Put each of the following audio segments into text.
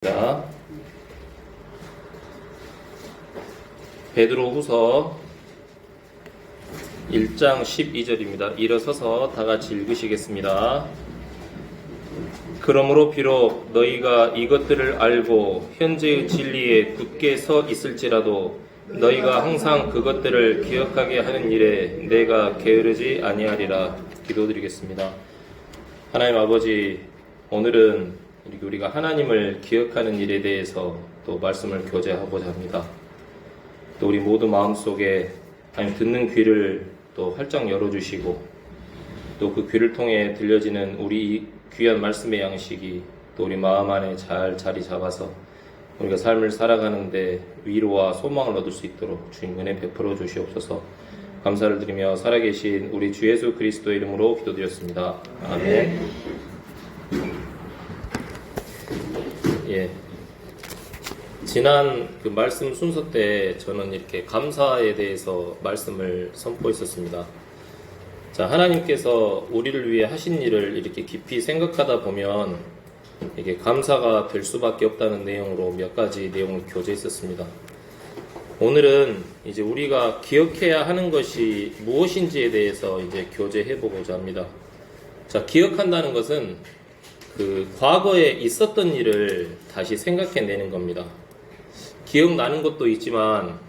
자, 베드로후서 1장 12절입니다. 일어서서 다 같이 읽으시겠습니다. 그러므로 비록 너희가 이것들을 알고 현재의 진리에 굳게 서 있을지라도 너희가 항상 그것들을 기억하게 하는 일에 내가 게으르지 아니하리라. 기도드리겠습니다. 하나님 아버지, 오늘은 우리가 하나님을 기억하는 일에 대해서 또 말씀을 교제하고자 합니다. 또 우리 모두 마음속에 하나님 듣는 귀를 또 활짝 열어주시고 또 그 귀를 통해 들려지는 우리 귀한 말씀의 양식이 또 우리 마음 안에 잘 자리 잡아서 우리가 삶을 살아가는데 위로와 소망을 얻을 수 있도록 주님 은혜 베풀어 주시옵소서. 감사를 드리며 살아계신 우리 주 예수 그리스도의 이름으로 기도드렸습니다. 아멘. 지난 그 말씀 순서 때 저는 이렇게 감사에 대해서 말씀을 선포했었습니다. 자, 하나님께서 우리를 위해 하신 일을 이렇게 깊이 생각하다 보면 이게 감사가 될 수밖에 없다는 내용으로 몇 가지 내용을 교제했었습니다. 오늘은 이제 우리가 기억해야 하는 것이 무엇인지에 대해서 이제 교제해보고자 합니다. 자, 기억한다는 것은 그 과거에 있었던 일을 다시 생각해내는 겁니다. 기억나는 것도 있지만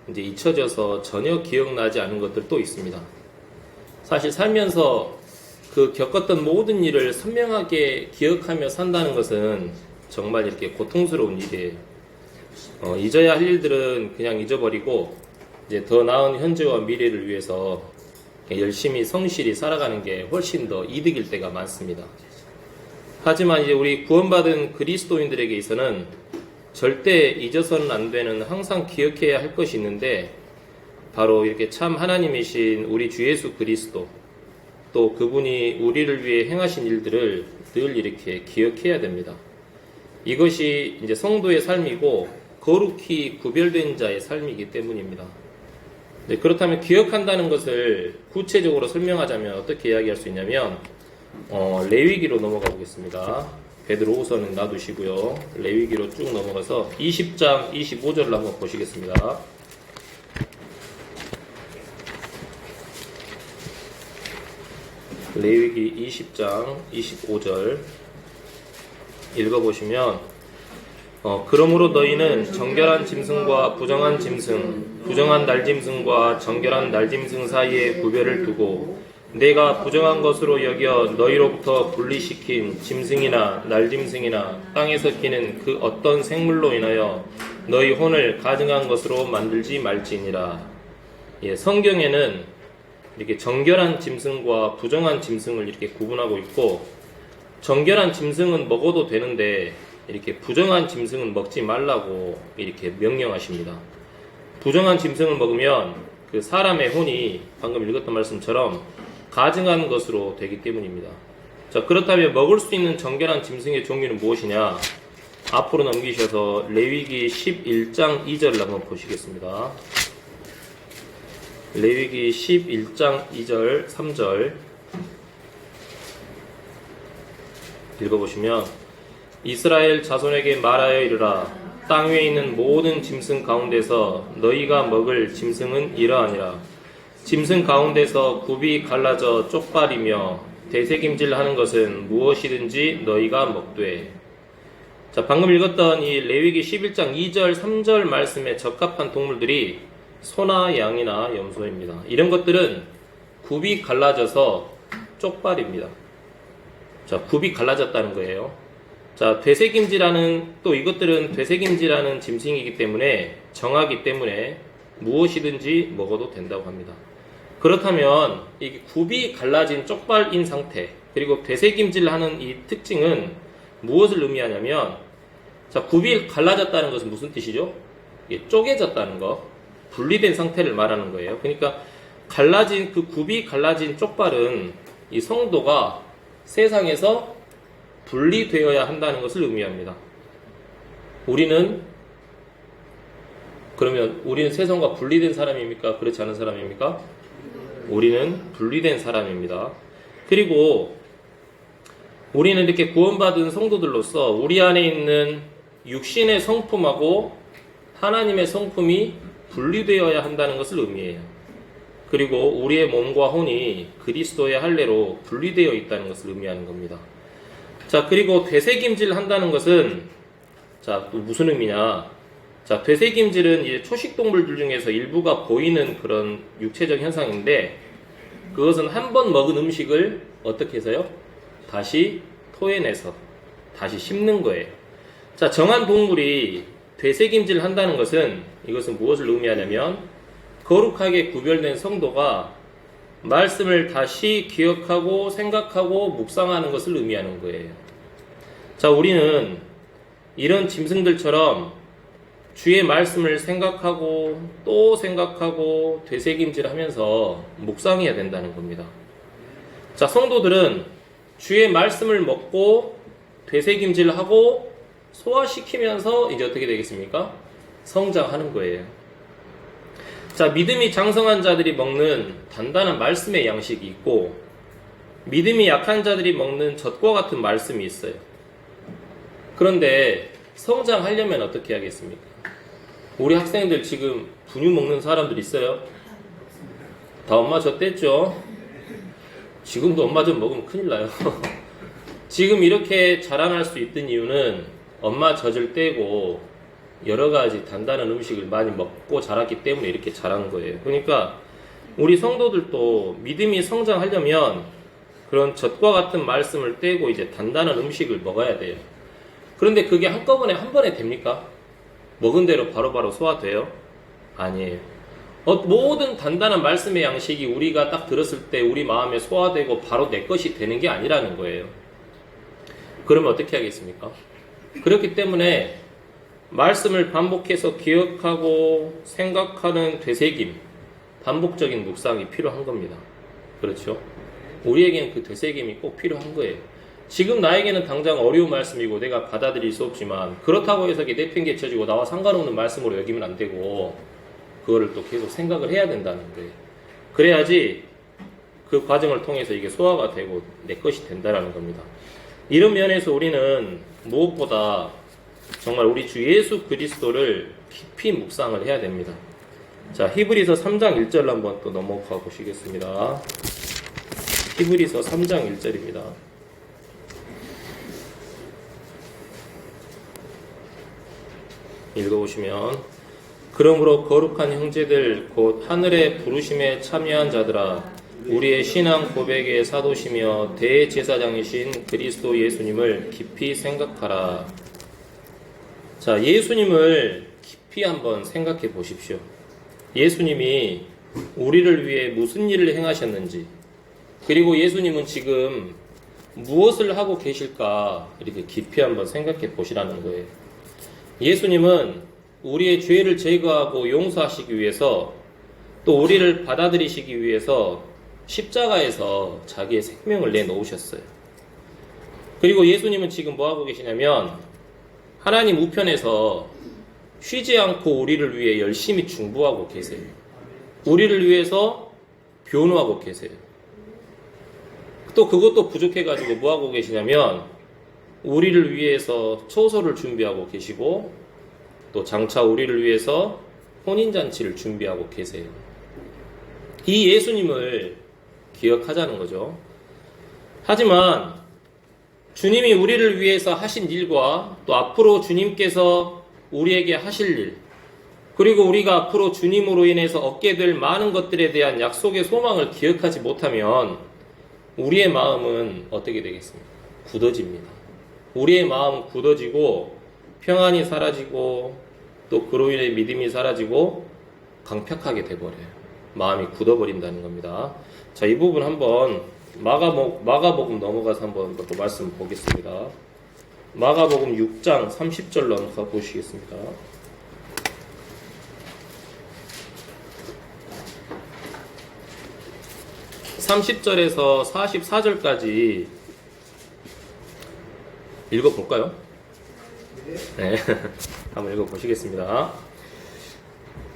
이제 잊혀져서 전혀 기억나지 않은 것들도 있습니다. 사실 살면서 그 겪었던 모든 일을 선명하게 기억하며 산다는 것은 정말 이렇게 고통스러운 일이에요. 잊어야 할 일들은 그냥 잊어버리고 이제 더 나은 현재와 미래를 위해서 열심히 성실히 살아가는 게 훨씬 더 이득일 때가 많습니다. 하지만 이제 우리 구원받은 그리스도인들에게 있어서는 절대 잊어서는 안 되는 항상 기억해야 할 것이 있는데 바로 이렇게 참 하나님이신 우리 주 예수 그리스도 또 그분이 우리를 위해 행하신 일들을 늘 이렇게 기억해야 됩니다. 이것이 이제 성도의 삶이고 거룩히 구별된 자의 삶이기 때문입니다. 네, 그렇다면 기억한다는 것을 구체적으로 설명하자면 어떻게 이야기할 수 있냐면 레위기로 넘어가 보겠습니다. 베드로후서는 놔두시고요. 레위기로 쭉 넘어가서 20장 25절을 한번 보시겠습니다. 레위기 20장 25절 읽어보시면 그러므로 너희는 정결한 짐승과 부정한 짐승, 부정한 날짐승과 정결한 날짐승 사이에 구별을 두고 내가 부정한 것으로 여겨 너희로부터 분리시킨 짐승이나 날짐승이나 땅에서 기는 그 어떤 생물로 인하여 너희 혼을 가증한 것으로 만들지 말지니라. 성경에는 이렇게 정결한 짐승과 부정한 짐승을 이렇게 구분하고 있고 정결한 짐승은 먹어도 되는데 이렇게 부정한 짐승은 먹지 말라고 이렇게 명령하십니다. 부정한 짐승을 먹으면 그 사람의 혼이 방금 읽었던 말씀처럼 가증한 것으로 되기 때문입니다. 자, 그렇다면 먹을 수 있는 정결한 짐승의 종류는 무엇이냐? 앞으로 넘기셔서 레위기 11장 2절을 한번 보시겠습니다. 레위기 11장 2절 3절 읽어보시면 이스라엘 자손에게 말하여 이르라 땅 위에 있는 모든 짐승 가운데서 너희가 먹을 짐승은 이러하니라. 짐승 가운데서 굽이 갈라져 쪽발이며 되새김질하는 것은 무엇이든지 너희가 먹되. 자, 방금 읽었던 이 레위기 11장 2절 3절 말씀에 적합한 동물들이 소나 양이나 염소입니다. 이런 것들은 굽이 갈라져서 쪽발입니다. 자, 굽이 갈라졌다는 거예요. 자, 되새김질하는 또 이것들은 되새김질하는 짐승이기 때문에 정하기 때문에 무엇이든지 먹어도 된다고 합니다. 그렇다면 이 굽이 갈라진 쪽발인 상태 그리고 되새김질하는 이 특징은 무엇을 의미하냐면 자, 굽이 갈라졌다는 것은 무슨 뜻이죠? 쪼개졌다는 거, 분리된 상태를 말하는 거예요. 그러니까 갈라진 그 굽이 갈라진 쪽발은 이 성도가 세상에서 분리되어야 한다는 것을 의미합니다. 그러면 우리는 세상과 분리된 사람입니까? 그렇지 않은 사람입니까? 우리는 분리된 사람입니다. 그리고 우리는 이렇게 구원받은 성도들로서 우리 안에 있는 육신의 성품하고 하나님의 성품이 분리되어야 한다는 것을 의미해요. 그리고 우리의 몸과 혼이 그리스도의 할례로 분리되어 있다는 것을 의미하는 겁니다. 자, 그리고 되새김질 한다는 것은 자, 또 무슨 의미냐? 자, 되새김질은 이제 초식동물들 중에서 일부가 보이는 그런 육체적 현상인데, 그것은 한 번 먹은 음식을 어떻게 해서요? 다시 토해내서 다시 씹는 거예요. 자, 정한 동물이 되새김질 한다는 것은 이것은 무엇을 의미하냐면 거룩하게 구별된 성도가 말씀을 다시 기억하고 생각하고 묵상하는 것을 의미하는 거예요. 자, 우리는 이런 짐승들처럼 주의 말씀을 생각하고 또 생각하고 되새김질 하면서 묵상해야 된다는 겁니다. 자, 성도들은 주의 말씀을 먹고 되새김질하고 소화시키면서 이제 어떻게 되겠습니까? 성장하는 거예요. 자, 믿음이 장성한 자들이 먹는 단단한 말씀의 양식이 있고, 믿음이 약한 자들이 먹는 젖과 같은 말씀이 있어요. 그런데 성장하려면 어떻게 하겠습니까? 우리 학생들 지금 분유 먹는 사람들 있어요? 다 엄마 젖 뗐죠? 지금도 엄마 젖 먹으면 큰일 나요. 지금 이렇게 자라날 수 있던 이유는 엄마 젖을 떼고 여러 가지 단단한 음식을 많이 먹고 자랐기 때문에 이렇게 자란 거예요. 그러니까 우리 성도들도 믿음이 성장하려면 그런 젖과 같은 말씀을 떼고 이제 단단한 음식을 먹어야 돼요. 그런데 그게 한꺼번에 한 번에 됩니까? 먹은 대로 바로바로 소화돼요? 아니에요. 모든 단단한 말씀의 양식이 우리가 딱 들었을 때 우리 마음에 소화되고 바로 내 것이 되는 게 아니라는 거예요. 그러면 어떻게 하겠습니까? 그렇기 때문에 말씀을 반복해서 기억하고 생각하는 되새김, 반복적인 묵상이 필요한 겁니다. 그렇죠? 우리에게는 그 되새김이 꼭 필요한 거예요. 지금 나에게는 당장 어려운 말씀이고 내가 받아들일 수 없지만, 그렇다고 해서 이게 내팽개쳐지고 나와 상관없는 말씀으로 여기면 안 되고 그거를 또 계속 생각을 해야 된다는 거예요. 그래야지 그 과정을 통해서 이게 소화가 되고 내 것이 된다는 겁니다. 이런 면에서 우리는 무엇보다 정말 우리 주 예수 그리스도를 깊이 묵상을 해야 됩니다. 자, 히브리서 3장 1절 한번 또 넘어가 보시겠습니다. 히브리서 3장 1절입니다. 읽어보시면, 그러므로 거룩한 형제들 곧 하늘의 부르심에 참여한 자들아, 우리의 신앙 고백의 사도시며 대제사장이신 그리스도 예수님을 깊이 생각하라. 자, 예수님을 깊이 한번 생각해 보십시오. 예수님이 우리를 위해 무슨 일을 행하셨는지, 그리고 예수님은 지금 무엇을 하고 계실까, 이렇게 깊이 한번 생각해 보시라는 거예요. 예수님은 우리의 죄를 제거하고 용서하시기 위해서, 또 우리를 받아들이시기 위해서 십자가에서 자기의 생명을 내놓으셨어요. 그리고 예수님은 지금 뭐 하고 계시냐면 하나님 우편에서 쉬지 않고 우리를 위해 열심히 중보하고 계세요. 우리를 위해서 변호하고 계세요. 또 그것도 부족해가지고 뭐 하고 계시냐면 우리를 위해서 초소를 준비하고 계시고, 또 장차 우리를 위해서 혼인잔치를 준비하고 계세요. 이 예수님을 기억하자는 거죠. 하지만 주님이 우리를 위해서 하신 일과 또 앞으로 주님께서 우리에게 하실 일, 그리고 우리가 앞으로 주님으로 인해서 얻게 될 많은 것들에 대한 약속의 소망을 기억하지 못하면 우리의 마음은 어떻게 되겠습니까? 굳어집니다. 우리의 마음은 굳어지고 평안이 사라지고 또 그로 인해 믿음이 사라지고 강팍하게 돼버려요. 마음이 굳어버린다는 겁니다. 자, 이 부분 한번 마가복음 넘어가서 한번 또 말씀 보겠습니다. 마가복음 6장 30절 넘어가 보시겠습니다. (30절에서) (44절까지) 읽어볼까요? 네. 한번 읽어보시겠습니다.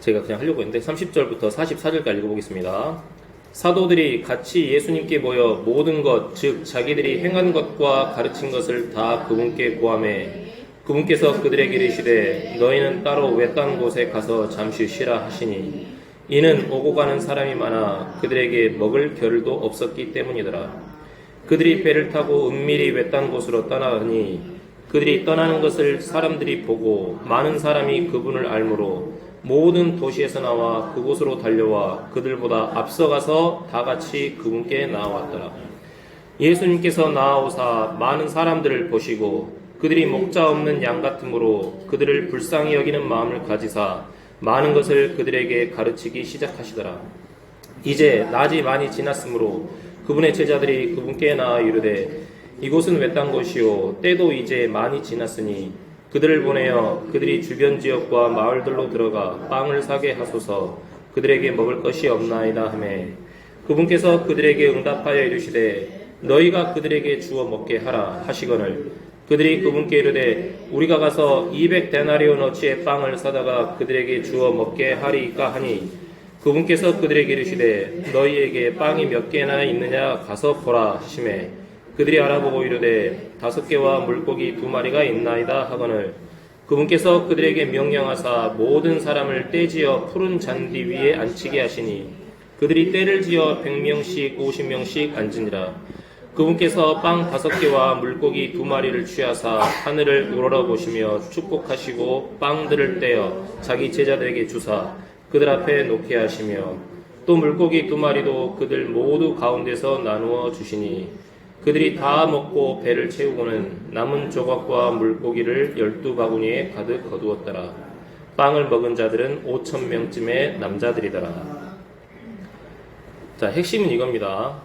제가 그냥 하려고 했는데 30절부터 44절까지 읽어보겠습니다. 사도들이 같이 예수님께 모여 모든 것, 즉 자기들이 행한 것과 가르친 것을 다 그분께 고하매 그분께서 그들에게 이르시되 너희는 따로 외딴 곳에 가서 잠시 쉬라 하시니 이는 오고 가는 사람이 많아 그들에게 먹을 겨를도 없었기 때문이더라. 그들이 배를 타고 은밀히 외딴 곳으로 떠나가니 그들이 떠나는 것을 사람들이 보고 많은 사람이 그분을 알므로 모든 도시에서 나와 그곳으로 달려와 그들보다 앞서가서 다 같이 그분께 나아왔더라. 예수님께서 나아오사 많은 사람들을 보시고 그들이 목자 없는 양 같으므로 그들을 불쌍히 여기는 마음을 가지사 많은 것을 그들에게 가르치기 시작하시더라. 이제 낮이 많이 지났으므로 그분의 제자들이 그분께 나아 이르되 이곳은 외딴 곳이요 때도 이제 많이 지났으니 그들을 보내어 그들이 주변 지역과 마을들로 들어가 빵을 사게 하소서. 그들에게 먹을 것이 없나이다 하매 그분께서 그들에게 응답하여 이르시되 너희가 그들에게 주어 먹게 하라 하시거늘 그들이 그분께 이르되 우리가 가서 200데나리오너치의 빵을 사다가 그들에게 주어 먹게 하리이까 하니 그분께서 그들에게 이르시되 너희에게 빵이 몇 개나 있느냐 가서 보라 하시매 그들이 알아보고 이르되 5개와 물고기 2마리가 있나이다 하거늘 그분께서 그들에게 명령하사 모든 사람을 떼지어 푸른 잔디 위에 앉히게 하시니 그들이 떼를 지어 100명씩 50명씩 앉으니라. 그분께서 빵 5개와 물고기 2마리를 취하사 하늘을 우러러보시며 축복하시고 빵들을 떼어 자기 제자들에게 주사 그들 앞에 놓게 하시며 또 물고기 2마리도 그들 모두 가운데서 나누어 주시니 그들이 다 먹고 배를 채우고는 남은 조각과 물고기를 12바구니에 가득 거두었더라. 빵을 먹은 자들은 5,000명쯤의 남자들이더라. 자, 핵심은 이겁니다.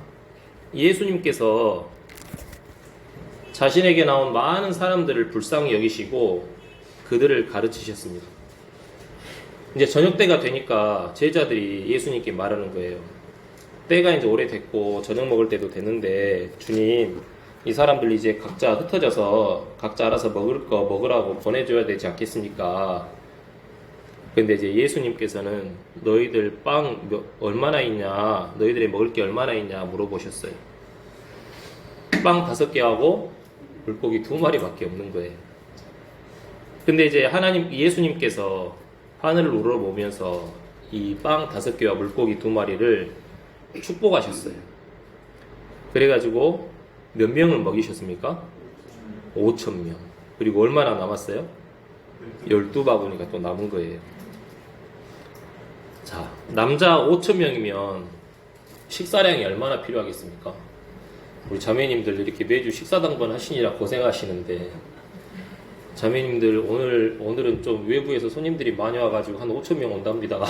예수님께서 자신에게 나온 많은 사람들을 불쌍히 여기시고 그들을 가르치셨습니다. 이제 저녁 때가 되니까 제자들이 예수님께 말하는 거예요. 때가 이제 오래됐고 저녁 먹을 때도 됐는데 주님, 이 사람들 이제 각자 흩어져서 각자 알아서 먹을 거 먹으라고 보내줘야 되지 않겠습니까? 근데 이제 예수님께서는 너희들 빵 얼마나 있냐, 너희들이 먹을 게 얼마나 있냐 물어보셨어요. 빵 5개하고 물고기 2마리밖에 없는 거예요. 근데 이제 예수님께서 하늘을 우러보면서 이 빵 5개와 물고기 2마리를 축복하셨어요. 그래가지고 몇 명을 먹이셨습니까? 5,000명. 그리고 얼마나 남았어요? 12바구니가 또 남은 거예요. 자, 남자 5,000명이면 식사량이 얼마나 필요하겠습니까? 우리 자매님들 이렇게 매주 식사당번 하시느라 고생하시는데 자매님들 오늘은 좀 외부에서 손님들이 많이 와가지고 한 5,000명 온답니다.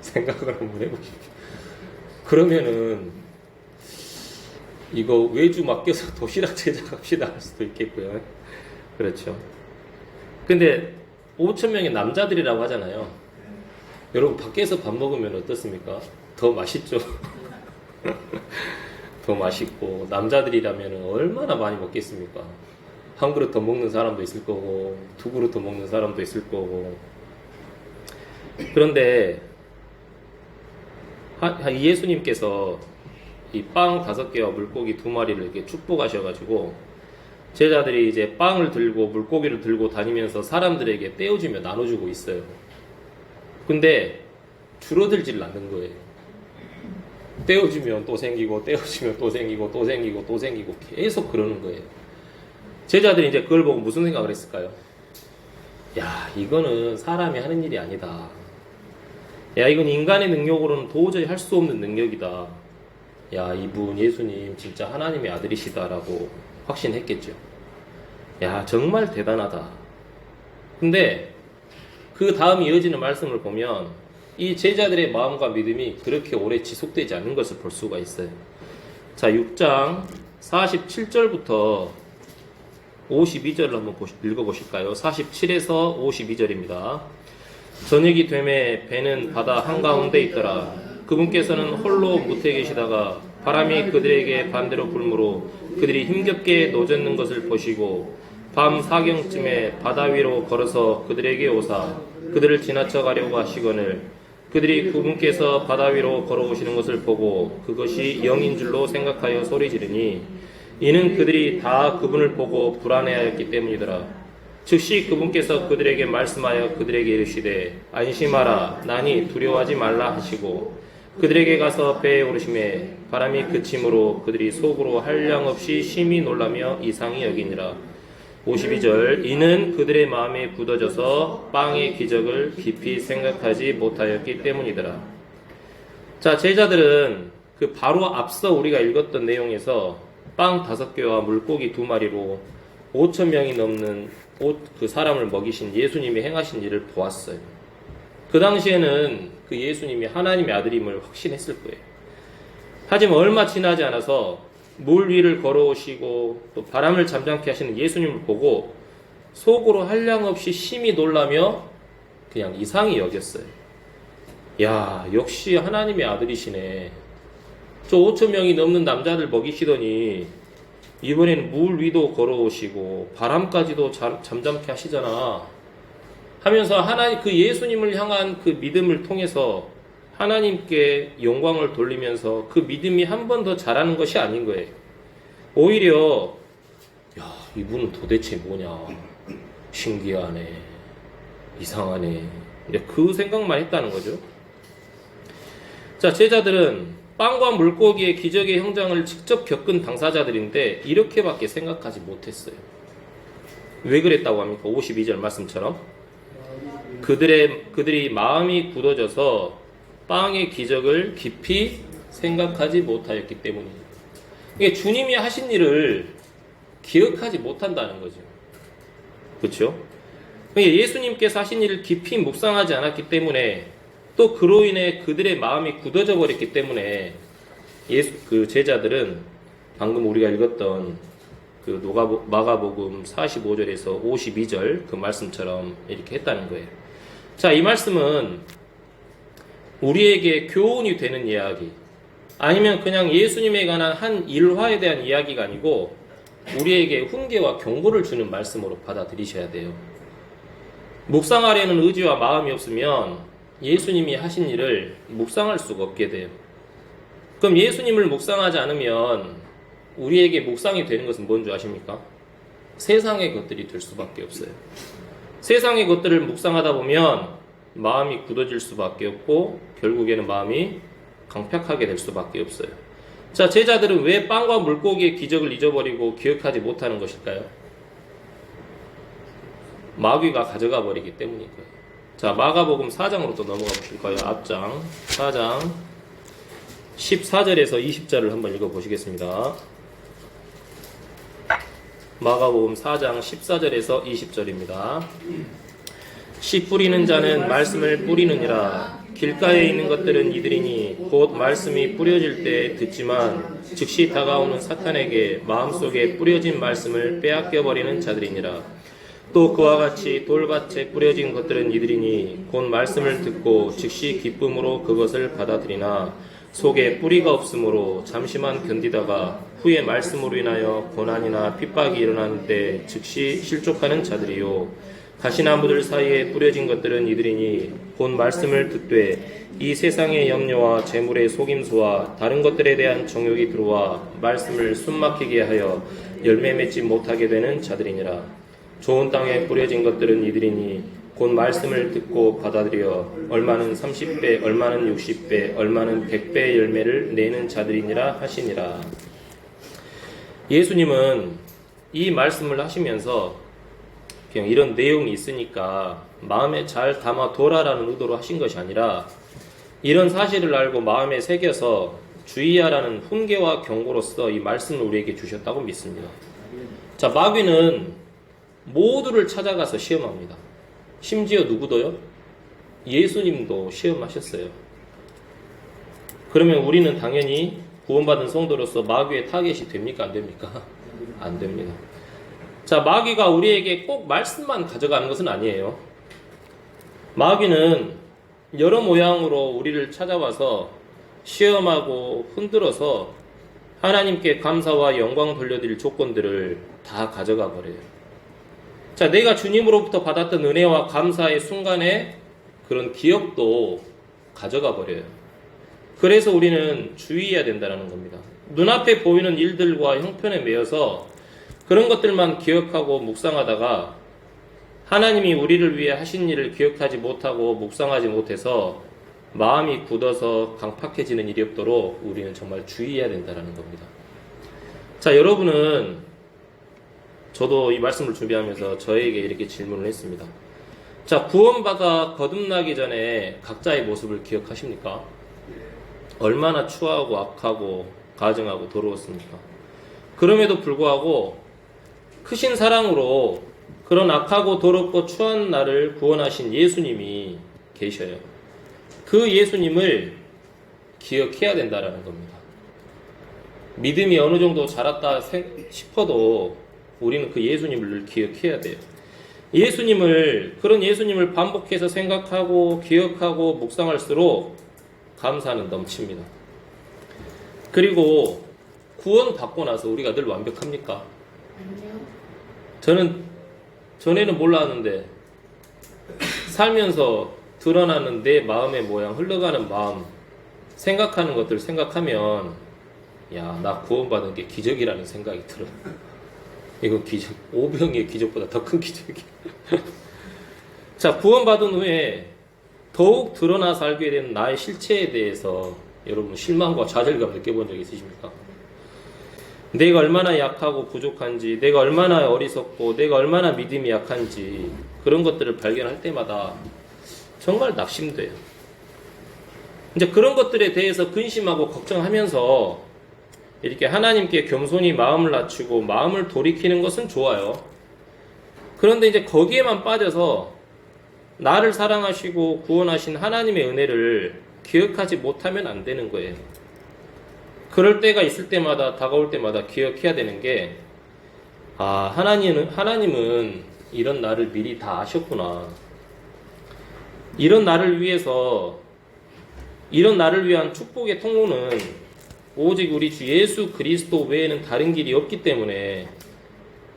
생각을 한번 해보십시오. 그러면은 이거 외주 맡겨서 도시락 제작합시다 할 수도 있겠고요. 그렇죠. 근데 5,000명의 남자들이라고 하잖아요. 여러분 밖에서 밥 먹으면 어떻습니까? 더 맛있죠. 더 맛있고 남자들이라면 얼마나 많이 먹겠습니까? 한 그릇 더 먹는 사람도 있을 거고 2그릇 더 먹는 사람도 있을 거고. 그런데 예수님께서 이 빵 5개와 물고기 2마리를 이렇게 축복하셔가지고 제자들이 이제 빵을 들고 물고기를 들고 다니면서 사람들에게 떼어주며 나눠주고 있어요. 근데 줄어들질 않는 거예요. 떼어주면 또 생기고 떼어주면 또 생기고 또 생기고 또 생기고 계속 그러는 거예요. 제자들이 이제 그걸 보고 무슨 생각을 했을까요? 야, 이거는 사람이 하는 일이 아니다. 야, 이건 인간의 능력으로는 도저히 할 수 없는 능력이다. 야, 이분 예수님 진짜 하나님의 아들이시다라고 확신했겠죠. 야, 정말 대단하다. 근데 그 다음 이어지는 말씀을 보면 이 제자들의 마음과 믿음이 그렇게 오래 지속되지 않는 것을 볼 수가 있어요. 자, 6장 47절부터 52절을 한번 읽어보실까요? 47에서 52절입니다. 저녁이 되매 배는 바다 한가운데 있더라. 그분께서는 홀로 무태에 계시다가 바람이 그들에게 반대로 불므로 그들이 힘겹게 노젓는 것을 보시고 밤 4경쯤에 바다 위로 걸어서 그들에게 오사 그들을 지나쳐 가려고 하시거늘 그들이 그분께서 바다 위로 걸어오시는 것을 보고 그것이 영인 줄로 생각하여 소리 지르니 이는 그들이 다 그분을 보고 불안해하였기 때문이더라. 즉시 그분께서 그들에게 말씀하여 그들에게 이르시되 안심하라 나니 두려워하지 말라 하시고 그들에게 가서 배에 오르심에 바람이 그침으로 그들이 속으로 한량없이 심히 놀라며 이상히 여기니라. 52절 이는 그들의 마음에 굳어져서 빵의 기적을 깊이 생각하지 못하였기 때문이더라. 자, 제자들은 그 바로 앞서 우리가 읽었던 내용에서 빵 5개와 물고기 2마리로 5,000명이 넘는 그 사람을 먹이신 예수님이 행하신 일을 보았어요. 그 당시에는 그 예수님이 하나님의 아들임을 확신했을 거예요. 하지만 얼마 지나지 않아서 물 위를 걸어오시고 또 바람을 잠잠케 하시는 예수님을 보고 속으로 한량없이 심히 놀라며 그냥 이상히 여겼어요. 야, 역시 하나님의 아들이시네. 저 5,000명이 넘는 남자들 먹이시더니 이번에는 물 위도 걸어오시고 바람까지도 잠잠케 하시잖아 하면서 하나님 그 예수님을 향한 그 믿음을 통해서 하나님께 영광을 돌리면서 그 믿음이 한 번 더 자라는 것이 아닌 거예요. 오히려 야, 이분은 도대체 뭐냐, 신기하네, 이상하네, 그 생각만 했다는 거죠. 자, 제자들은 빵과 물고기의 기적의 형상을 직접 겪은 당사자들인데 이렇게밖에 생각하지 못했어요. 왜 그랬다고 합니까? 52절 말씀처럼 그들이 마음이 굳어져서 빵의 기적을 깊이 생각하지 못하였기 때문이에요. 이게 주님이 하신 일을 기억하지 못한다는 거죠. 그렇죠? 예수님께서 하신 일을 깊이 묵상하지 않았기 때문에 또 그로 인해 그들의 마음이 굳어져 버렸기 때문에 그 제자들은 방금 우리가 읽었던 그 마가복음 45절에서 52절 그 말씀처럼 이렇게 했다는 거예요. 자, 이 말씀은 우리에게 교훈이 되는 이야기, 아니면 그냥 예수님에 관한 한 일화에 대한 이야기가 아니고 우리에게 훈계와 경고를 주는 말씀으로 받아들이셔야 돼요. 묵상하려는 의지와 마음이 없으면 예수님이 하신 일을 묵상할 수가 없게 돼요. 그럼 예수님을 묵상하지 않으면 우리에게 묵상이 되는 것은 뭔지 아십니까? 세상의 것들이 될 수밖에 없어요. 세상의 것들을 묵상하다 보면 마음이 굳어질 수밖에 없고 결국에는 마음이 강팍하게 될 수밖에 없어요. 자, 제자들은 왜 빵과 물고기의 기적을 잊어버리고 기억하지 못하는 것일까요? 마귀가 가져가 버리기 때문일 거예요. 자, 마가복음 4장으로 또 넘어가 보실까요? 앞장 4장 14절에서 20절을 한번 읽어보시겠습니다. 마가복음 4장 14절에서 20절입니다. 씨 뿌리는 자는 말씀을 뿌리느니라. 길가에 있는 것들은 이들이니 곧 말씀이 뿌려질 때 듣지만 즉시 다가오는 사탄에게 마음속에 뿌려진 말씀을 빼앗겨버리는 자들이니라. 또 그와 같이 돌밭에 뿌려진 것들은 이들이니 곧 말씀을 듣고 즉시 기쁨으로 그것을 받아들이나 속에 뿌리가 없으므로 잠시만 견디다가 후에 말씀으로 인하여 고난이나 핍박이 일어나는 때 즉시 실족하는 자들이요. 가시나무들 사이에 뿌려진 것들은 이들이니 곧 말씀을 듣되 이 세상의 염려와 재물의 속임수와 다른 것들에 대한 정욕이 들어와 말씀을 숨막히게 하여 열매 맺지 못하게 되는 자들이니라. 좋은 땅에 뿌려진 것들은 이들이니 곧 말씀을 듣고 받아들여 얼마는 30배, 얼마는 60배, 얼마는 100배의 열매를 내는 자들이니라 하시니라. 예수님은 이 말씀을 하시면서 그냥 이런 내용이 있으니까 마음에 잘 담아둬라라는 의도로 하신 것이 아니라 이런 사실을 알고 마음에 새겨서 주의하라는 훈계와 경고로서 이 말씀을 우리에게 주셨다고 믿습니다. 자, 마귀는 모두를 찾아가서 시험합니다. 심지어 누구도요? 예수님도 시험하셨어요. 그러면 우리는 당연히 구원받은 성도로서 마귀의 타겟이 됩니까? 안 됩니까? 안 됩니다. 자, 마귀가 우리에게 꼭 말씀만 가져가는 것은 아니에요. 마귀는 여러 모양으로 우리를 찾아와서 시험하고 흔들어서 하나님께 감사와 영광 돌려드릴 조건들을 다 가져가 버려요. 자, 내가 주님으로부터 받았던 은혜와 감사의 순간에 그런 기억도 가져가 버려요. 그래서 우리는 주의해야 된다는 겁니다. 눈앞에 보이는 일들과 형편에 매여서 그런 것들만 기억하고 묵상하다가 하나님이 우리를 위해 하신 일을 기억하지 못하고 묵상하지 못해서 마음이 굳어서 강팍해지는 일이 없도록 우리는 정말 주의해야 된다는 겁니다. 자, 여러분은 저도 이 말씀을 준비하면서 저에게 이렇게 질문을 했습니다. 자, 구원받아 거듭나기 전에 각자의 모습을 기억하십니까? 얼마나 추하고 악하고 가증하고 더러웠습니까? 그럼에도 불구하고 크신 사랑으로 그런 악하고 더럽고 추한 나를 구원하신 예수님이 계셔요. 그 예수님을 기억해야 된다는 겁니다. 믿음이 어느 정도 자랐다 싶어도 우리는 그 예수님을 기억해야 돼요. 그런 예수님을 반복해서 생각하고 기억하고 묵상할수록 감사는 넘칩니다. 그리고 구원 받고 나서 우리가 늘 완벽합니까? 아니요. 저는 전에는 몰랐는데 살면서 드러나는 내 마음의 모양, 흘러가는 마음, 생각하는 것들 생각하면 야, 나 구원받은 게 기적이라는 생각이 들어. 이건 기적, 오병이의 기적보다 더 큰 기적이야. 자, 구원받은 후에 더욱 드러나서 알게 된 나의 실체에 대해서 여러분 실망과 좌절감 느껴본 적 있으십니까? 내가 얼마나 약하고 부족한지, 내가 얼마나 어리석고, 내가 얼마나 믿음이 약한지 그런 것들을 발견할 때마다 정말 낙심돼요. 이제 그런 것들에 대해서 근심하고 걱정하면서 이렇게 하나님께 겸손히 마음을 낮추고 마음을 돌이키는 것은 좋아요. 그런데 이제 거기에만 빠져서 나를 사랑하시고 구원하신 하나님의 은혜를 기억하지 못하면 안 되는 거예요. 그럴 때가 있을 때마다, 다가올 때마다 기억해야 되는 게, 아, 하나님은 이런 나를 미리 다 아셨구나. 이런 나를 위한 축복의 통로는 오직 우리 주 예수 그리스도 외에는 다른 길이 없기 때문에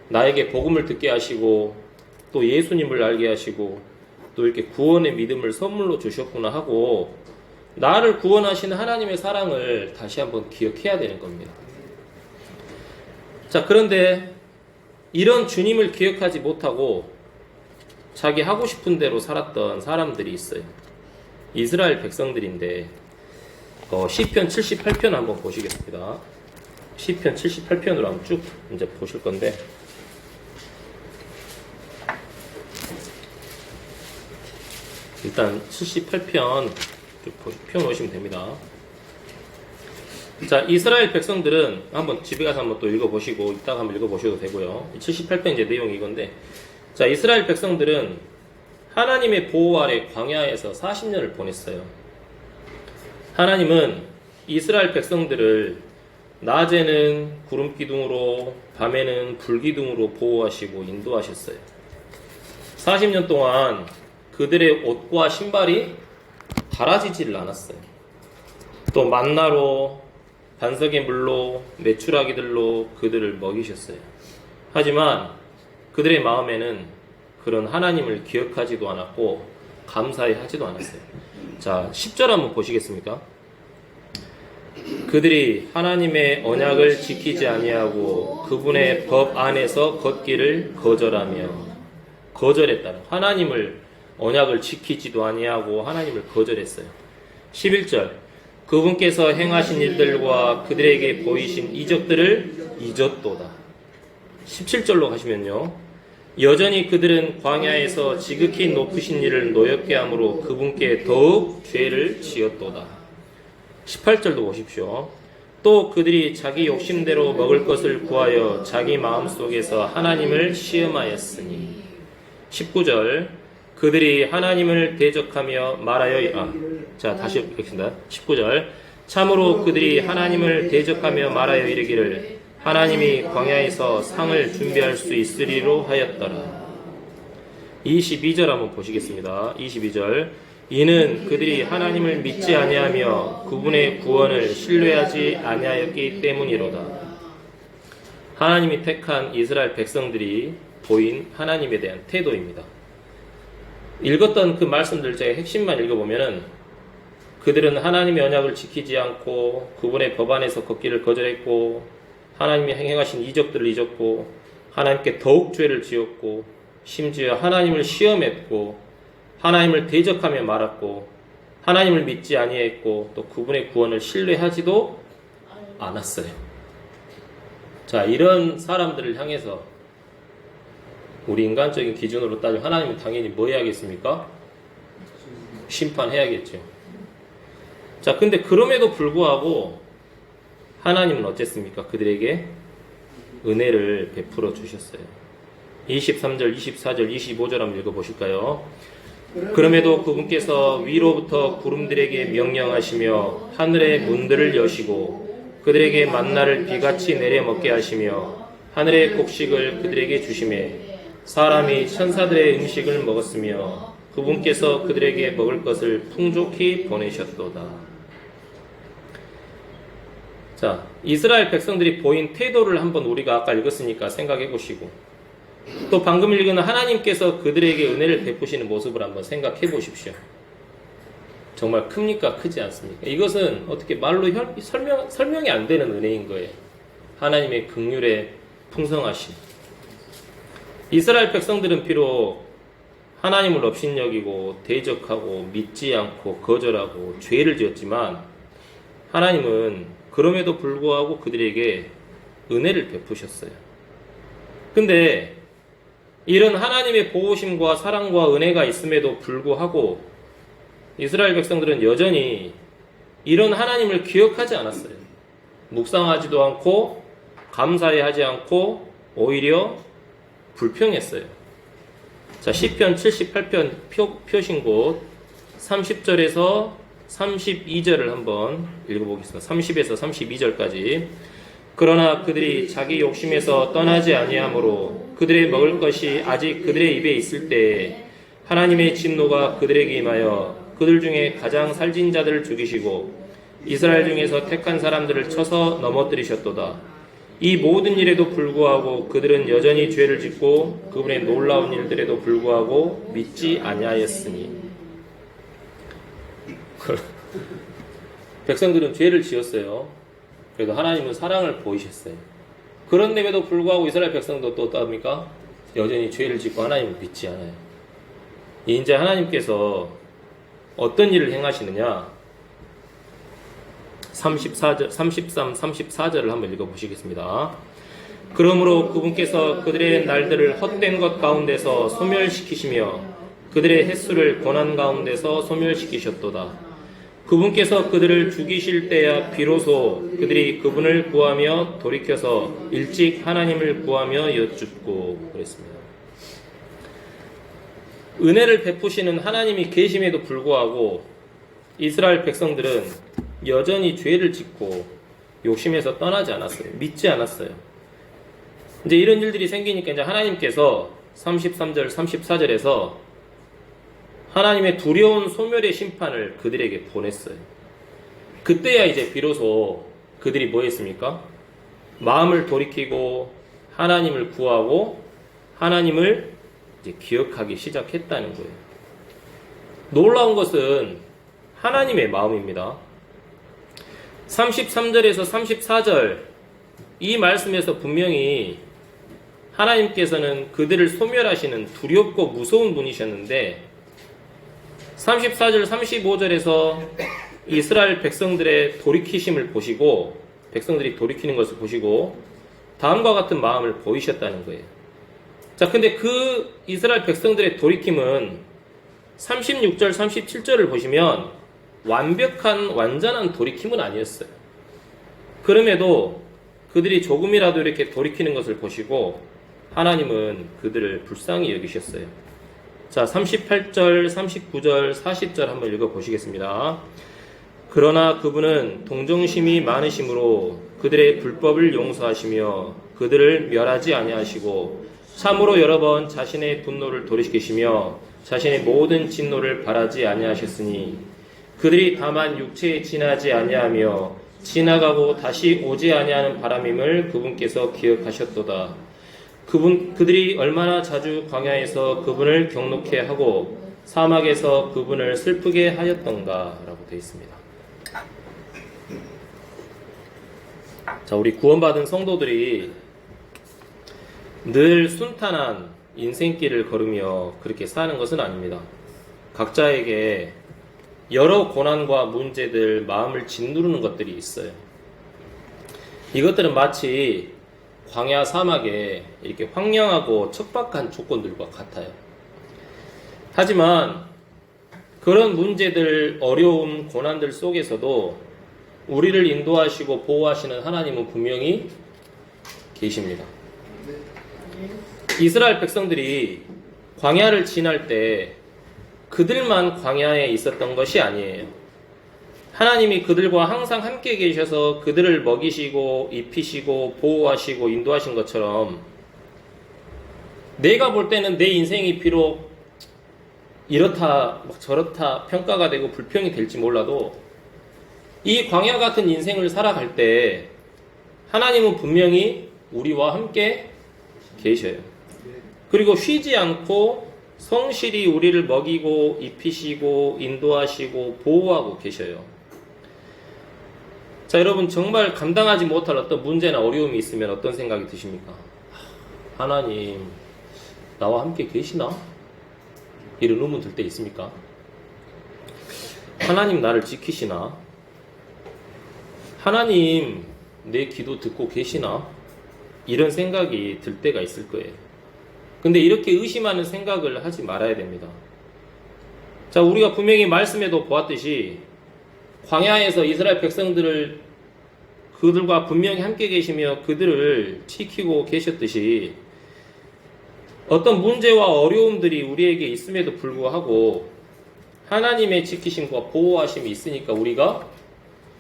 나에게 복음을 듣게 하시고 또 예수님을 알게 하시고 또 이렇게 구원의 믿음을 선물로 주셨구나 하고 나를 구원하시는 하나님의 사랑을 다시 한번 기억해야 되는 겁니다. 자, 그런데 이런 주님을 기억하지 못하고 자기 하고 싶은 대로 살았던 사람들이 있어요. 이스라엘 백성들인데 시편 78편 한번 보시겠습니다. 시편 78편으로 한번 쭉 이제 보실 건데 일단 78편 펴놓으시면 됩니다. 자, 이스라엘 백성들은 한번 집에 가서 한번 또 읽어보시고 이따가 한번 읽어보셔도 되고요. 78편 이제 내용이 이건데, 자, 이스라엘 백성들은 하나님의 보호 아래 광야에서 40년을 보냈어요. 하나님은 이스라엘 백성들을 낮에는 구름 기둥으로 밤에는 불 기둥으로 보호하시고 인도하셨어요. 40년 동안 그들의 옷과 신발이 갈아지지를 않았어요. 또 만나로 반석의 물로 메추라기들로 그들을 먹이셨어요. 하지만 그들의 마음에는 그런 하나님을 기억하지도 않았고 감사해 하지도 않았어요. 자, 10절 한번 보시겠습니까? 그들이 하나님의 언약을 지키지 아니하고 그분의 법 안에서 걷기를 거절했다. 하나님을 언약을 지키지도 아니하고 하나님을 거절했어요. 11절 그분께서 행하신 일들과 그들에게 보이신 이적들을 잊었도다. 17절로 가시면요, 여전히 그들은 광야에서 지극히 높으신 일을 노엽게 함으로 그분께 더욱 죄를 지었도다. 18절도 보십시오. 또 그들이 자기 욕심대로 먹을 것을 구하여 자기 마음속에서 하나님을 시험하였으니. 19절 그들이 하나님을 대적하며 말하여 자, 다시 읽겠습니다. 19절 참으로 그들이 하나님을 대적하며 말하여 이르기를 하나님이 광야에서 상을 준비할 수 있으리로 하였더라. 22절 한번 보시겠습니다. 22절 이는 그들이 하나님을 믿지 아니하며 그분의 구원을 신뢰하지 아니하였기 때문이로다. 하나님이 택한 이스라엘 백성들이 보인 하나님에 대한 태도입니다. 읽었던 그 말씀들 제가 핵심만 읽어보면은 그들은 하나님의 언약을 지키지 않고 그분의 법 안에서 걷기를 거절했고 하나님이 행하신 이적들을 잊었고 하나님께 더욱 죄를 지었고 심지어 하나님을 시험했고 하나님을 대적하며 말았고 하나님을 믿지 아니했고 또 그분의 구원을 신뢰하지도 않았어요. 자, 이런 사람들을 향해서 우리 인간적인 기준으로 따지면 하나님은 당연히 뭐 해야겠습니까? 심판해야겠죠. 자, 근데 그럼에도 불구하고 하나님은 어쨌습니까? 그들에게 은혜를 베풀어 주셨어요. 23절, 24절, 25절 한번 읽어보실까요? 그럼에도 그분께서 위로부터 구름들에게 명령하시며 하늘의 문들을 여시고 그들에게 만나를 비같이 내려 먹게 하시며 하늘의 곡식을 그들에게 주시매 사람이 천사들의 음식을 먹었으며 그분께서 그들에게 먹을 것을 풍족히 보내셨도다. 자, 이스라엘 백성들이 보인 태도를 한번 우리가 아까 읽었으니까 생각해 보시고 또 방금 읽은 하나님께서 그들에게 은혜를 베푸시는 모습을 한번 생각해 보십시오. 정말 큽니까? 크지 않습니까? 이것은 어떻게 말로 설명이 안 되는 은혜인 거예요. 하나님의 긍휼의 풍성하심. 이스라엘 백성들은 비록 하나님을 업신여기고 대적하고 믿지 않고 거절하고 죄를 지었지만 하나님은 그럼에도 불구하고 그들에게 은혜를 베푸셨어요. 근데 이런 하나님의 보호심과 사랑과 은혜가 있음에도 불구하고 이스라엘 백성들은 여전히 이런 하나님을 기억하지 않았어요. 묵상하지도 않고 감사해하지 않고 오히려 불평했어요. 자, 시편 78편 표신 곳 30절에서 32절을 한번 읽어보겠습니다. 30에서 32절까지. 그러나 그들이 자기 욕심에서 떠나지 아니하므로 그들의 먹을 것이 아직 그들의 입에 있을 때에 하나님의 진노가 그들에게 임하여 그들 중에 가장 살진 자들을 죽이시고 이스라엘 중에서 택한 사람들을 쳐서 넘어뜨리셨도다. 이 모든 일에도 불구하고 그들은 여전히 죄를 짓고 그분의 놀라운 일들에도 불구하고 믿지 아니하였으니. 백성들은 죄를 지었어요. 그래도 하나님은 사랑을 보이셨어요. 그런데에도 불구하고 이스라엘 백성도 또 어떻습니까? 여전히 죄를 짓고 하나님을 믿지 않아요. 이제 하나님께서 어떤 일을 행하시느냐? 33, 34절을 한번 읽어보시겠습니다. 그러므로 그분께서 그들의 날들을 헛된 것 가운데서 소멸시키시며 그들의 횟수를 고난 가운데서 소멸시키셨도다. 그분께서 그들을 죽이실 때야 비로소 그들이 그분을 구하며 돌이켜서 일찍 하나님을 구하며 여쭙고 그랬습니다. 은혜를 베푸시는 하나님이 계심에도 불구하고 이스라엘 백성들은 여전히 죄를 짓고 욕심에서 떠나지 않았어요. 믿지 않았어요. 이제 이런 일들이 생기니까 이제 하나님께서 33절, 34절에서 하나님의 두려운 소멸의 심판을 그들에게 보냈어요. 그때야 이제 비로소 그들이 뭐 했습니까? 마음을 돌이키고 하나님을 구하고 하나님을 이제 기억하기 시작했다는 거예요. 놀라운 것은 하나님의 마음입니다. 33절에서 34절 이 말씀에서 분명히 하나님께서는 그들을 소멸하시는 두렵고 무서운 분이셨는데 34절 35절에서 이스라엘 백성들의 돌이키심을 보시고 백성들이 돌이키는 것을 보시고 다음과 같은 마음을 보이셨다는 거예요. 자, 근데 그 이스라엘 백성들의 돌이킴은 36절 37절을 보시면 완전한 돌이킴은 아니었어요. 그럼에도 그들이 조금이라도 이렇게 돌이키는 것을 보시고 하나님은 그들을 불쌍히 여기셨어요. 자, 38절, 39절, 40절 한번 읽어보시겠습니다. 그러나 그분은 동정심이 많으심으로 그들의 불법을 용서하시며 그들을 멸하지 아니하시고 참으로 여러 번 자신의 분노를 돌이키시며 자신의 모든 진노를 바라지 아니하셨으니 그들이 다만 육체에 지나지 아니하며 지나가고 다시 오지 아니하는 바람임을 그분께서 기억하셨도다. 그들이 얼마나 자주 광야에서 그분을 경록해 하고 사막에서 그분을 슬프게 하였던가 라고 되어 있습니다. 자, 우리 구원받은 성도들이 늘 순탄한 인생길을 걸으며 그렇게 사는 것은 아닙니다. 각자에게 여러 고난과 문제들, 마음을 짓누르는 것들이 있어요. 이것들은 마치 광야 사막에 이렇게 황량하고 척박한 조건들과 같아요. 하지만 그런 문제들, 어려움, 고난들 속에서도 우리를 인도하시고 보호하시는 하나님은 분명히 계십니다. 이스라엘 백성들이 광야를 지날 때 그들만 광야에 있었던 것이 아니에요. 하나님이 그들과 항상 함께 계셔서 그들을 먹이시고 입히시고 보호하시고 인도하신 것처럼 내가 볼 때는 내 인생이 비록 이렇다 저렇다 평가가 되고 불평이 될지 몰라도 이 광야 같은 인생을 살아갈 때 하나님은 분명히 우리와 함께 계셔요. 그리고 쉬지 않고 성실히 우리를 먹이고 입히시고 인도하시고 보호하고 계셔요. 자, 여러분 정말 감당하지 못할 어떤 문제나 어려움이 있으면 어떤 생각이 드십니까? 하나님 나와 함께 계시나? 이런 의문 들 때 있습니까? 하나님 나를 지키시나? 하나님 내 기도 듣고 계시나? 이런 생각이 들 때가 있을 거예요. 근데 이렇게 의심하는 생각을 하지 말아야 됩니다. 자, 우리가 분명히 말씀에도 보았듯이 광야에서 이스라엘 백성들을 그들과 분명히 함께 계시며 그들을 지키고 계셨듯이 어떤 문제와 어려움들이 우리에게 있음에도 불구하고 하나님의 지키심과 보호하심이 있으니까 우리가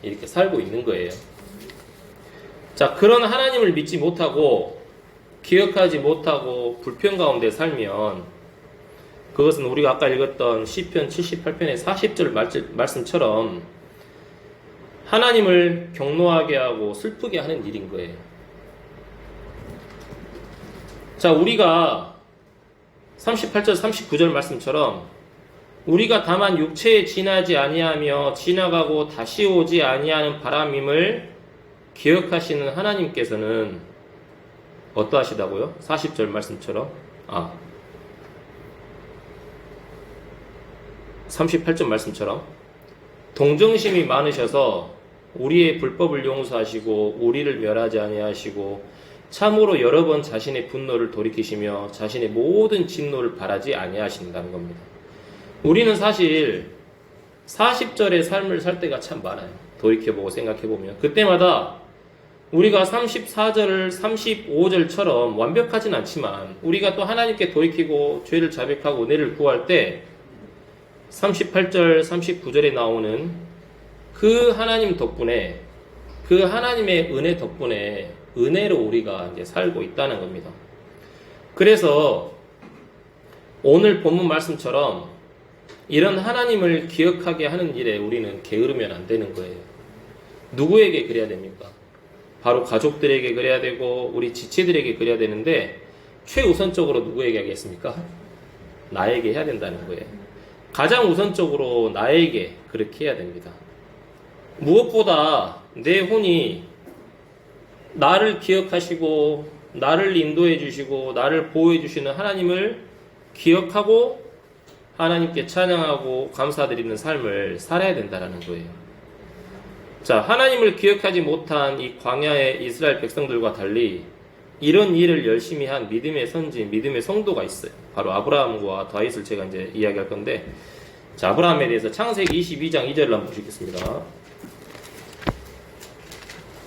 이렇게 살고 있는 거예요. 자, 그런 하나님을 믿지 못하고 기억하지 못하고 불평 가운데 살면 그것은 우리가 아까 읽었던 시편 78편의 40절 말씀처럼 하나님을 경노하게 하고 슬프게 하는 일인 거예요. 자, 우리가 38절 39절 말씀처럼 우리가 다만 육체에 지나지 아니하며 지나가고 다시 오지 아니하는 바람임을 기억하시는 하나님께서는 어떠하시다고요? 40절 말씀처럼 38절 말씀처럼 동정심이 많으셔서 우리의 불법을 용서하시고 우리를 멸하지 아니하시고 참으로 여러 번 자신의 분노를 돌이키시며 자신의 모든 진노를 바라지 아니하신다는 겁니다. 우리는 사실 40절의 삶을 살 때가 참 많아요. 돌이켜보고 생각해보면 그때마다 우리가 34절, 35절처럼 완벽하진 않지만 우리가 또 하나님께 돌이키고 죄를 자백하고 은혜를 구할 때 38절, 39절에 나오는 그 하나님 덕분에 그 하나님의 은혜 덕분에 은혜로 우리가 이제 살고 있다는 겁니다. 그래서 오늘 본문 말씀처럼 이런 하나님을 기억하게 하는 일에 우리는 게으르면 안 되는 거예요. 누구에게 그래야 됩니까? 바로 가족들에게 그래야 되고 우리 지체들에게 그래야 되는데 최우선적으로 누구에게 하겠습니까? 나에게 해야 된다는 거예요. 가장 우선적으로 나에게 그렇게 해야 됩니다. 무엇보다 내 혼이 나를 기억하시고 나를 인도해 주시고 나를 보호해 주시는 하나님을 기억하고 하나님께 찬양하고 감사드리는 삶을 살아야 된다는 거예요. 자, 하나님을 기억하지 못한 이 광야의 이스라엘 백성들과 달리 이런 일을 열심히 한 믿음의 선진, 믿음의 성도가 있어요. 바로 아브라함과 다윗을 제가 이제 이야기할 건데, 자, 아브라함에 대해서 창세기 22장 2절을 한번 보시겠습니다.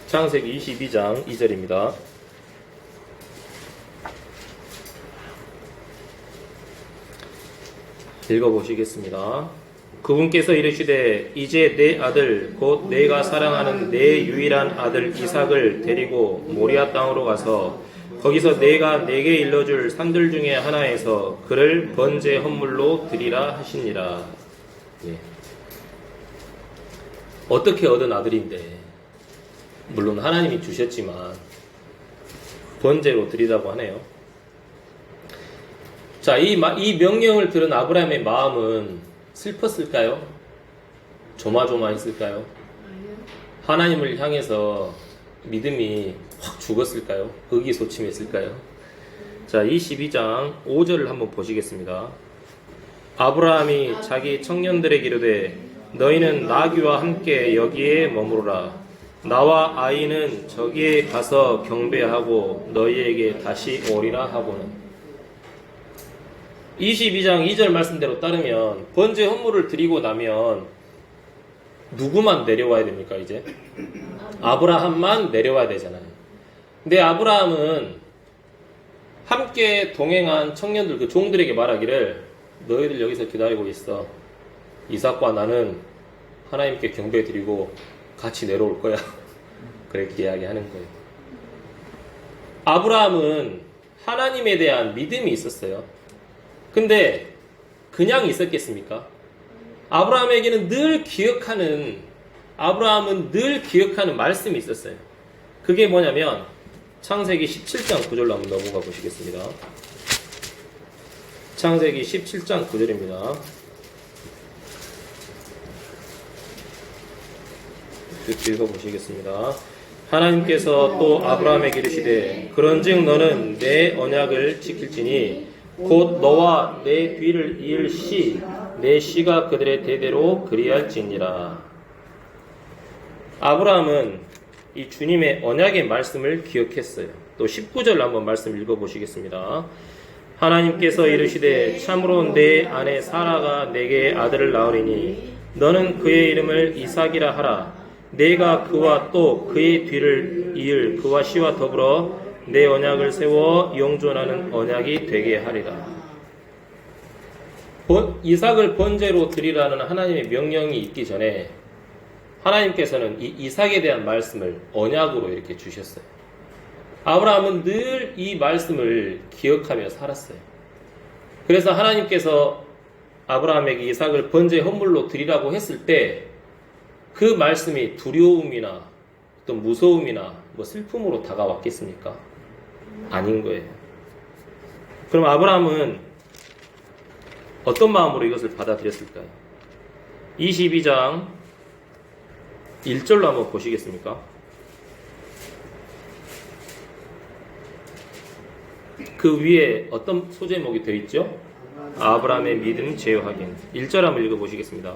창세기 22장 2절입니다. 읽어보시겠습니다. 그분께서 이르시되 이제 내 아들 곧 내가 사랑하는 내 유일한 아들 이삭을 데리고 모리아 땅으로 가서 거기서 내가 내게 일러줄 산들 중에 하나에서 그를 번제 헌물로 드리라 하시니라. 예. 어떻게 얻은 아들인데 물론 하나님이 주셨지만 번제로 드리라고 하네요. 자, 이 명령을 들은 아브라함의 마음은 슬펐을까요? 조마조마했을까요? 하나님을 향해서 믿음이 확 죽었을까요? 의기소침했을까요? 자, 22장 5절을 한번 보시겠습니다. 아브라함이 자기 청년들에게 이르되 너희는 나귀와 함께 여기에 머무르라. 나와 아이는 저기에 가서 경배하고 너희에게 다시 오리라 하고는. 22장 2절 말씀대로 따르면 번제 헌물을 드리고 나면 누구만 내려와야 됩니까? 이제 아브라함만 내려와야 되잖아요. 근데 아브라함은 함께 동행한 청년들, 그 종들에게 말하기를 너희들 여기서 기다리고 있어. 이삭과 나는 하나님께 경배드리고 같이 내려올 거야. 그렇게 이야기하는 거예요. 아브라함은 하나님에 대한 믿음이 있었어요. 근데 그냥 있었겠습니까? 아브라함은 늘 기억하는 말씀이 있었어요. 그게 뭐냐면 창세기 17장 9절로 한번 넘어가 보시겠습니다. 창세기 17장 9절입니다. 읽어보시겠습니다. 하나님께서 또 아브라함에게 이르시되 그런즉 너는 내 언약을 지킬지니 곧 너와 내 뒤를 이을 내 씨가 그들의 대대로 그리할지니라. 아브라함은 이 주님의 언약의 말씀을 기억했어요. 또 19절 한번 말씀 읽어보시겠습니다. 하나님께서 이르시되 참으로 내 아내 사라가 내게 아들을 낳으리니 너는 그의 이름을 이삭이라 하라. 내가 그와 또 그의 뒤를 이을 그와 씨와 더불어 내 언약을 세워 영존하는 언약이 되게 하리라. 이삭을 번제로 드리라는 하나님의 명령이 있기 전에 하나님께서는 이 이삭에 대한 말씀을 언약으로 이렇게 주셨어요. 아브라함은 늘 이 말씀을 기억하며 살았어요. 그래서 하나님께서 아브라함에게 이삭을 번제 헌물로 드리라고 했을 때 그 말씀이 두려움이나 또 무서움이나 슬픔으로 다가왔겠습니까? 아닌 거예요. 그럼 아브라함은 어떤 마음으로 이것을 받아들였을까요? 22장 1절로 한번 보시겠습니까? 그 위에 어떤 소제목이 되어 있죠? 아브라함의 믿음 제어하긴. 1절 한번 읽어보시겠습니다.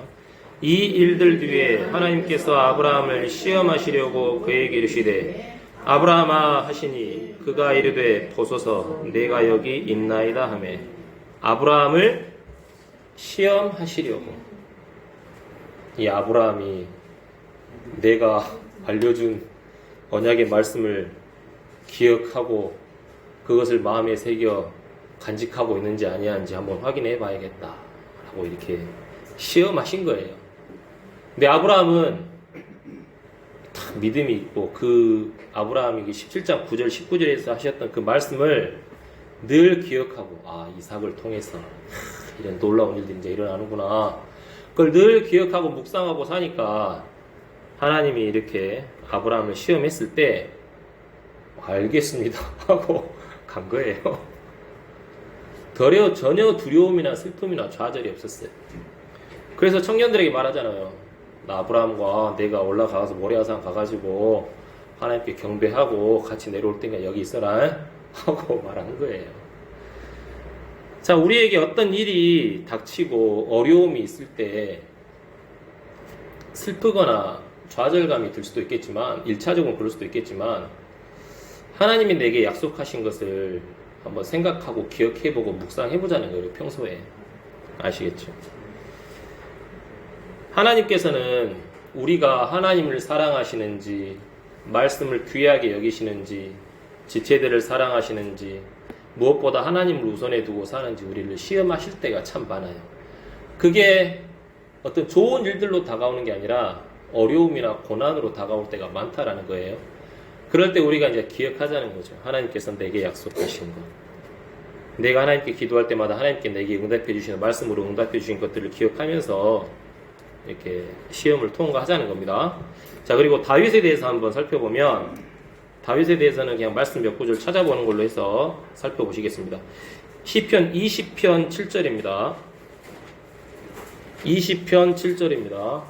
이 일들 뒤에 하나님께서 아브라함을 시험하시려고 그에게 이르시되 아브라함아 하시니 그가 이르되 보소서 내가 여기 있나이다 하며. 아브라함을 시험하시려고. 이 아브라함이 내가 알려준 언약의 말씀을 기억하고 그것을 마음에 새겨 간직하고 있는지 아니한지 한번 확인해 봐야겠다 라고 이렇게 시험하신 거예요. 근데 아브라함은 딱 믿음이 있고 그 아브라함이 17장 9절 19절에서 하셨던 그 말씀을 늘 기억하고 이삭을 통해서 이런 놀라운 일들이 이제 일어나는구나. 그걸 늘 기억하고 묵상하고 사니까 하나님이 이렇게 아브라함을 시험했을 때 알겠습니다 하고 간 거예요. 전혀 두려움이나 슬픔이나 좌절이 없었어요. 그래서 청년들에게 말하잖아요. 나 아브라함과 내가 올라가서 모리아산 가가지고 하나님께 경배하고 같이 내려올 때가 여기 있어라 하고 말한 거예요. 자, 우리에게 어떤 일이 닥치고 어려움이 있을 때 슬프거나 좌절감이 들 수도 있겠지만 1차적으로 그럴 수도 있겠지만 하나님이 내게 약속하신 것을 한번 생각하고 기억해보고 묵상해보자는 거예요. 평소에. 아시겠죠? 하나님께서는 우리가 하나님을 사랑하시는지 말씀을 귀하게 여기시는지 지체들을 사랑하시는지 무엇보다 하나님을 우선에 두고 사는지 우리를 시험하실 때가 참 많아요. 그게 어떤 좋은 일들로 다가오는 게 아니라 어려움이나 고난으로 다가올 때가 많다라는 거예요. 그럴 때 우리가 이제 기억하자는 거죠. 하나님께서 내게 약속하신 것. 내가 하나님께 기도할 때마다 하나님께 내게 응답해 주시는 말씀으로 응답해 주신 것들을 기억하면서 이렇게 시험을 통과하자는 겁니다. 자, 그리고 다윗에 대해서 한번 살펴보면 다윗에 대해서는 그냥 말씀 몇 구절 찾아보는 걸로 해서 살펴보시겠습니다. 시편 20편 7절입니다. 20편 7절입니다.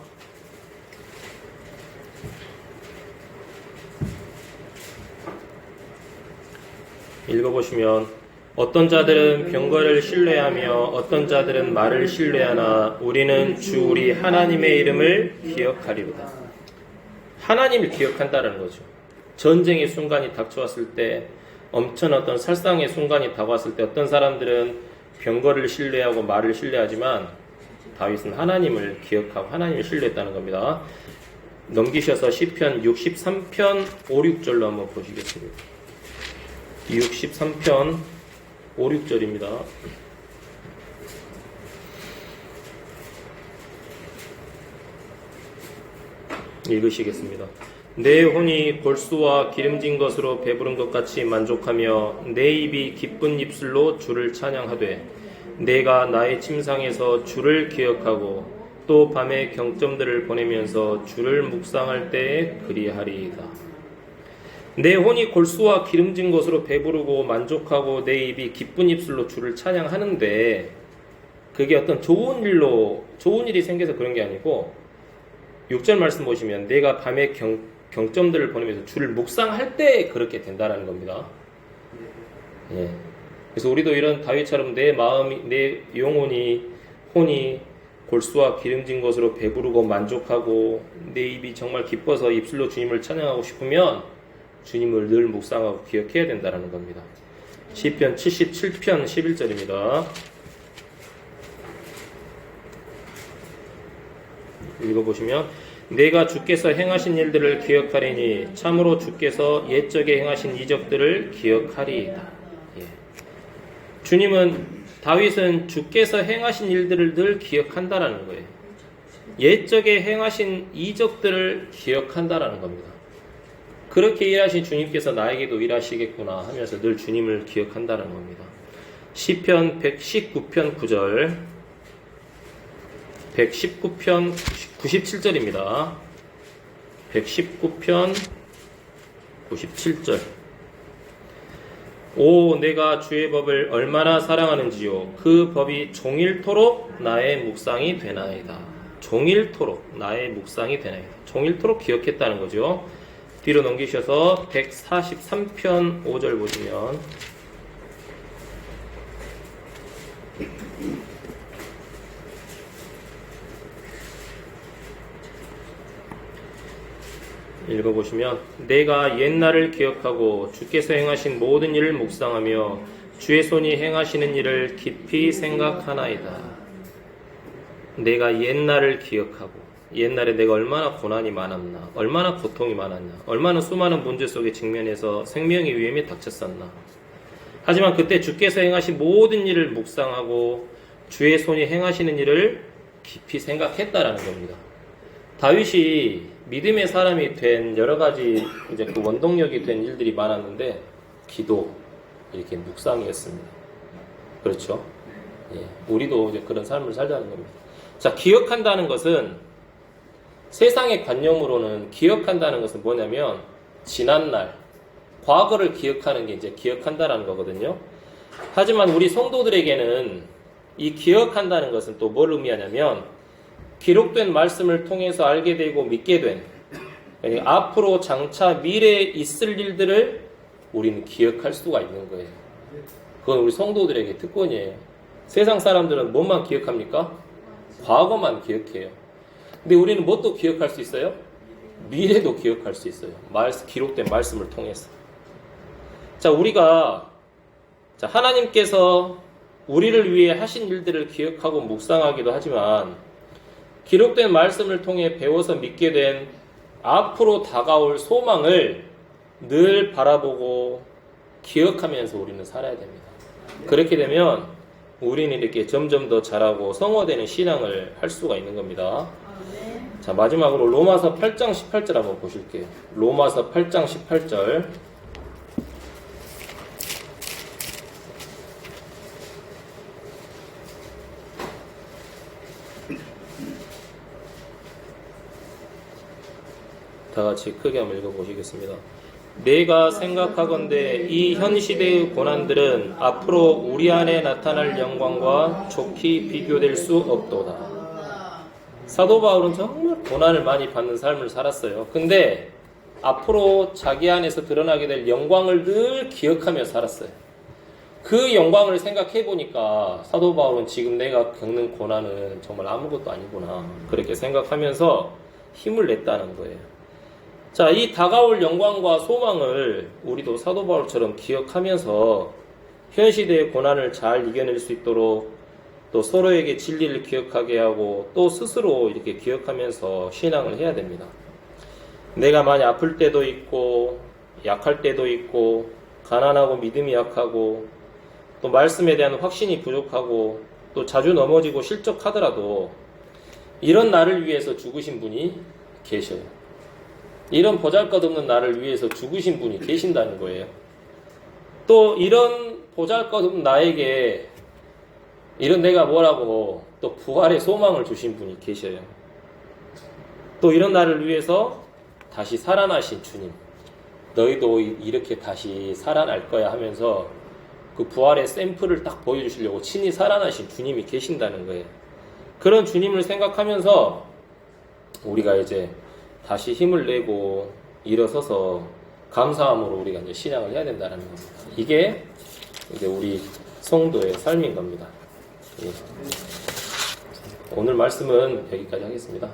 읽어보시면 어떤 자들은 병거를 신뢰하며 어떤 자들은 말을 신뢰하나 우리는 주 우리 하나님의 이름을 기억하리로다. 하나님을 기억한다는 거죠. 전쟁의 순간이 닥쳐왔을 때, 엄청난 어떤 살상의 순간이 다가왔을 때 어떤 사람들은 병거를 신뢰하고 말을 신뢰하지만 다윗은 하나님을 기억하고 하나님을 신뢰했다는 겁니다. 넘기셔서 시편 63편 5, 6절로 한번 보시겠습니다. 63편 5, 6절입니다. 읽으시겠습니다. 내 혼이 골수와 기름진 것으로 배부른 것 같이 만족하며 내 입이 기쁜 입술로 주를 찬양하되 내가 나의 침상에서 주를 기억하고 또 밤에 경점들을 보내면서 주를 묵상할 때에 그리하리이다. 내 혼이 골수와 기름진 것으로 배부르고 만족하고 내 입이 기쁜 입술로 주를 찬양하는데 그게 어떤 좋은 일이 생겨서 그런 게 아니고 6절 말씀 보시면 내가 밤에 경점들을 보내면서 주를 묵상할 때 그렇게 된다는 겁니다. 예. 그래서 우리도 이런 다윗처럼 내 마음이, 내 영혼이, 혼이 골수와 기름진 것으로 배부르고 만족하고 내 입이 정말 기뻐서 입술로 주님을 찬양하고 싶으면 주님을 늘 묵상하고 기억해야 된다는 겁니다. 시편 77편 11절입니다. 읽어보시면 내가 주께서 행하신 일들을 기억하리니 참으로 주께서 옛적에 행하신 이적들을 기억하리이다. 예. 다윗은 주께서 행하신 일들을 늘 기억한다라는 거예요. 옛적에 행하신 이적들을 기억한다라는 겁니다. 그렇게 일하신 주님께서 나에게도 일하시겠구나 하면서 늘 주님을 기억한다는 겁니다. 시편 119편 9절 119편 97절입니다. 119편 97절 오 내가 주의 법을 얼마나 사랑하는지요 그 법이 종일토록 나의 묵상이 되나이다. 종일토록 나의 묵상이 되나이다. 종일토록 기억했다는 거죠. 뒤로 넘기셔서 143편 5절 보시면 읽어보시면 내가 옛날을 기억하고 주께서 행하신 모든 일을 묵상하며 주의 손이 행하시는 일을 깊이 생각하나이다. 내가 옛날을 기억하고 옛날에 내가 얼마나 고난이 많았나, 얼마나 고통이 많았나, 얼마나 수많은 문제 속에 직면해서 생명의 위험이 닥쳤었나. 하지만 그때 주께서 행하신 모든 일을 묵상하고 주의 손이 행하시는 일을 깊이 생각했다라는 겁니다. 다윗이 믿음의 사람이 된 여러 가지 이제 그 원동력이 된 일들이 많았는데 기도, 이렇게 묵상이었습니다. 그렇죠? 예, 우리도 이제 그런 삶을 살자는 겁니다. 자, 기억한다는 것은 세상의 관념으로는 기억한다는 것은 뭐냐면 지난날, 과거를 기억하는 게 이제 기억한다라는 거거든요. 하지만 우리 성도들에게는 이 기억한다는 것은 또 뭘 의미하냐면 기록된 말씀을 통해서 알게 되고 믿게 된 앞으로 장차 미래에 있을 일들을 우리는 기억할 수가 있는 거예요. 그건 우리 성도들에게 특권이에요. 세상 사람들은 뭐만 기억합니까? 과거만 기억해요. 근데 우리는 뭣도 기억할 수 있어요? 미래도 기억할 수 있어요. 기록된 말씀을 통해서. 자, 하나님께서 우리를 위해 하신 일들을 기억하고 묵상하기도 하지만 기록된 말씀을 통해 배워서 믿게 된 앞으로 다가올 소망을 늘 바라보고 기억하면서 우리는 살아야 됩니다. 그렇게 되면 우리는 이렇게 점점 더 잘하고 성화되는 신앙을 할 수가 있는 겁니다. 자, 마지막으로 로마서 8장 18절 한번 보실게요. 로마서 8장 18절. 다 같이 크게 한번 읽어보시겠습니다. 내가 생각하건대 이 현 시대의 고난들은 앞으로 우리 안에 나타날 영광과 좋게 비교될 수 없도다. 사도 바울은 정말 고난을 많이 받는 삶을 살았어요. 근데 앞으로 자기 안에서 드러나게 될 영광을 늘 기억하며 살았어요. 그 영광을 생각해 보니까 사도 바울은 지금 내가 겪는 고난은 정말 아무것도 아니구나, 그렇게 생각하면서 힘을 냈다는 거예요. 자, 이 다가올 영광과 소망을 우리도 사도 바울처럼 기억하면서 현 시대의 고난을 잘 이겨낼 수 있도록 또 서로에게 진리를 기억하게 하고 또 스스로 이렇게 기억하면서 신앙을 해야 됩니다. 내가 많이 아플 때도 있고 약할 때도 있고 가난하고 믿음이 약하고 또 말씀에 대한 확신이 부족하고 또 자주 넘어지고 실족하더라도 이런 나를 위해서 죽으신 분이 계셔요. 이런 보잘것없는 나를 위해서 죽으신 분이 계신다는 거예요. 또 이런 보잘것없는 나에게 이런 내가 뭐라고 또 부활의 소망을 주신 분이 계셔요. 또 이런 나를 위해서 다시 살아나신 주님, 너희도 이렇게 다시 살아날 거야 하면서 그 부활의 샘플을 딱 보여주시려고 친히 살아나신 주님이 계신다는 거예요. 그런 주님을 생각하면서 우리가 이제 다시 힘을 내고 일어서서 감사함으로 우리가 이제 신앙을 해야 된다는 겁니다. 이게 이제 우리 성도의 삶인 겁니다. 오늘 말씀은 여기까지 하겠습니다.